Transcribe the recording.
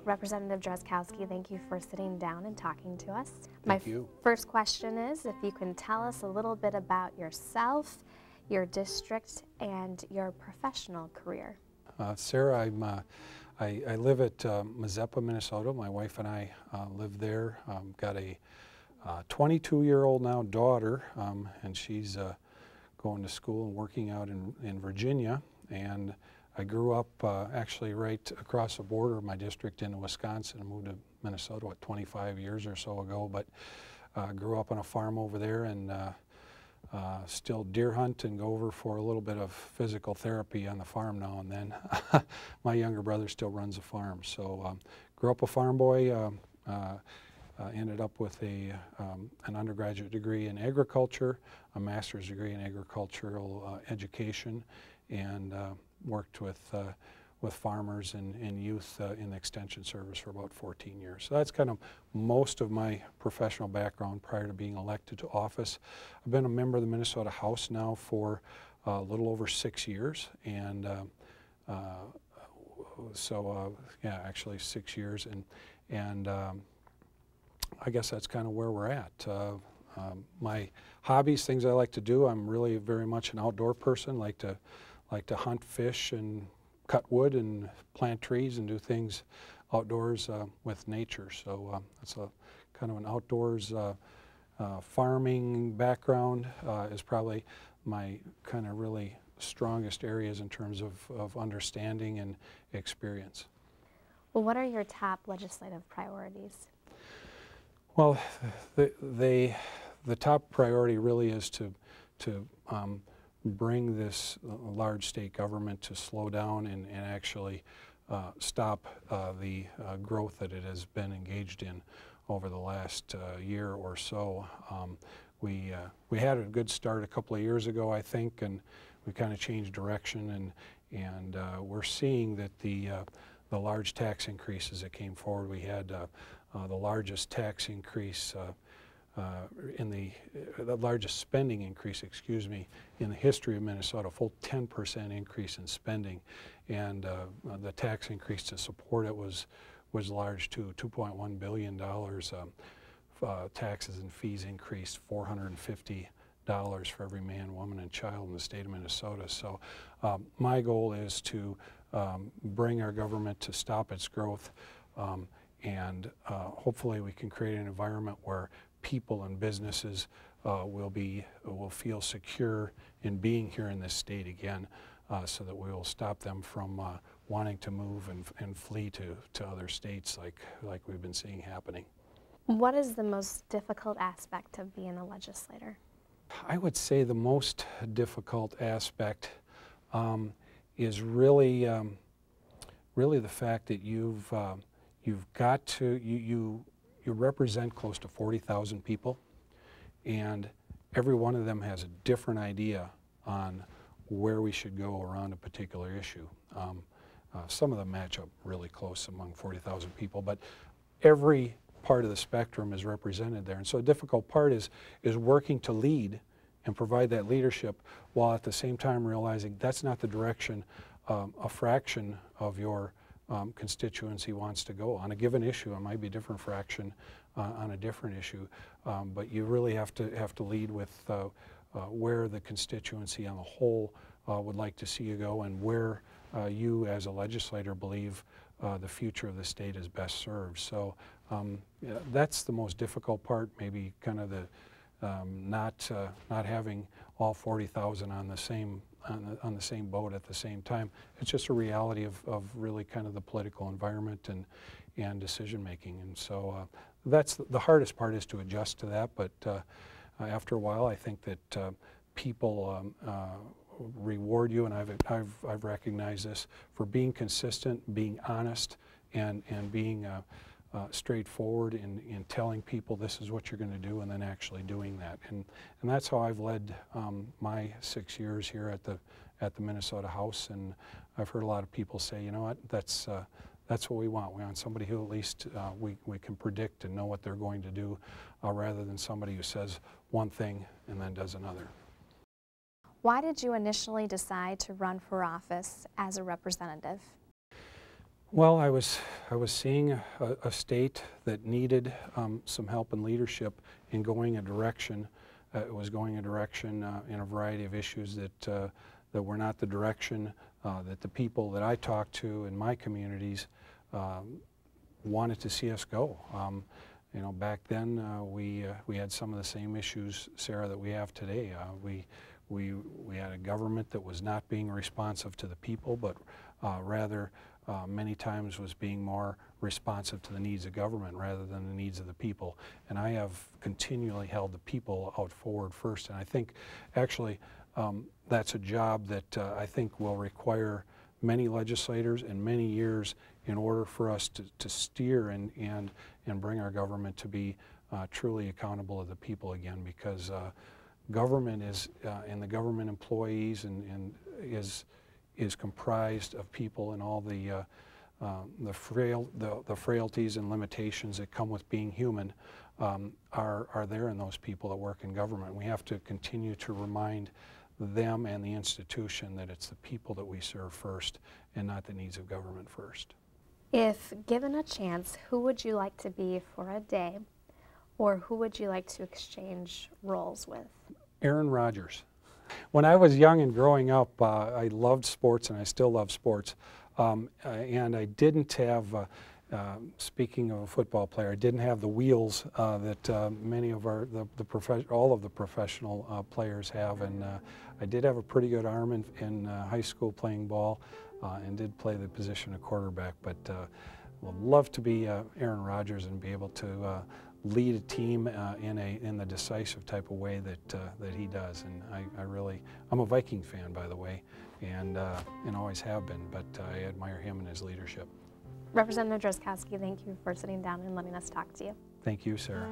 Representative Drazkowski, thank you for sitting down and talking to us. Thank you. First question is if you can tell us a little bit about yourself, your district, and your professional career. Sarah, I live at Mazeppa, Minnesota. My wife and I live there. Got a 22-year-old now daughter, and she's going to school and working out in Virginia. And I grew up actually right across the border of my district into Wisconsin and moved to Minnesota, 25 years or so ago. But grew up on a farm over there and still deer hunt and go over for a little bit of physical therapy on the farm now and then. My younger brother still runs a farm. So grew up a farm boy, ended up with an undergraduate degree in agriculture, a master's degree in agricultural education, and worked with farmers and youth in the extension service for about 14 years. So that's kind of most of my professional background prior to being elected to office. I've been a member of the Minnesota House now for a little over 6 years, and yeah, actually 6 years, and I guess that's kind of where we're at. My hobbies, things I like to do, I'm really very much an outdoor person, like to hunt, fish, and cut wood and plant trees and do things outdoors with nature. So that's a kind of an outdoors farming background is probably my kind of really strongest areas in terms of understanding and experience. Well, what are your top legislative priorities? Well, the top priority really is to bring this large state government to slow down and actually stop the growth that it has been engaged in over the last year or so. We had a good start a couple of years ago, I think, and we kind of changed direction, and we're seeing that the large tax increases that came forward. We had the largest tax increase the largest spending increase, excuse me, in the history of Minnesota, a full 10% increase in spending, and the tax increase to support it was large too, $2.1 billion. Taxes and fees increased $450 for every man, woman, and child in the state of Minnesota. So my goal is to bring our government to stop its growth, and hopefully we can create an environment where people and businesses will feel secure in being here in this state again, so that we will stop them from wanting to move and flee to other states like we've been seeing happening. What is the most difficult aspect of being a legislator? I would say the most difficult aspect is really the fact that you've got to you represent close to 40,000 people, and every one of them has a different idea on where we should go around a particular issue. Some of them match up really close among 40,000 people, but every part of the spectrum is represented there. And so the difficult part is working to lead and provide that leadership while at the same time realizing that's not the direction a fraction of your constituency wants to go on a given issue. It might be a different fraction on a different issue, but you really have to lead with where the constituency on the whole would like to see you go, and where you as a legislator believe the future of the state is best served. So yeah, that's the most difficult part, maybe kind of the not having all 40,000 on the same boat at the same time. It's just a reality of really kind of the political environment and decision making. And so that's the hardest part, is to adjust to that. But after a while, I think that people reward you, and I've recognized this, for being consistent, being honest, and being straightforward in telling people this is what you're going to do, and then actually doing that. And that's how I've led my 6 years here at the Minnesota House. And I've heard a lot of people say, you know what, that's what we want. We want somebody who at least we can predict and know what they're going to do, rather than somebody who says one thing and then does another. Why did you initially decide to run for office as a representative? Well, I was seeing a state that needed some help and leadership in going a direction. It was going a direction in a variety of issues that were not the direction that the people that I talked to in my communities wanted to see us go. You know, back then we had some of the same issues, Sarah, that we have today. We had a government that was not being responsive to the people, but rather many times was being more responsive to the needs of government rather than the needs of the people. And I have continually held the people out forward first. And I think actually that's a job that I think will require many legislators and many years in order for us to steer and bring our government to be truly accountable to the people again, because government is, and the government employees is comprised of people and all the frailties and limitations that come with being human are there in those people that work in government. We have to continue to remind them and the institution that it's the people that we serve first and not the needs of government first. If given a chance, who would you like to be for a day, or who would you like to exchange roles with? Aaron Rodgers. When I was young and growing up, I loved sports, and I still love sports. And I didn't have, speaking of a football player, I didn't have the wheels that many of all of the professional players have. And I did have a pretty good arm in high school playing ball, and did play the position of quarterback. But would love to be Aaron Rodgers and be able to lead a team in the decisive type of way that he does. And I'm a Viking fan, by the way, and always have been, but I admire him and his leadership. Representative Drazkowski, thank you for sitting down and letting us talk to you. Thank you, Sarah.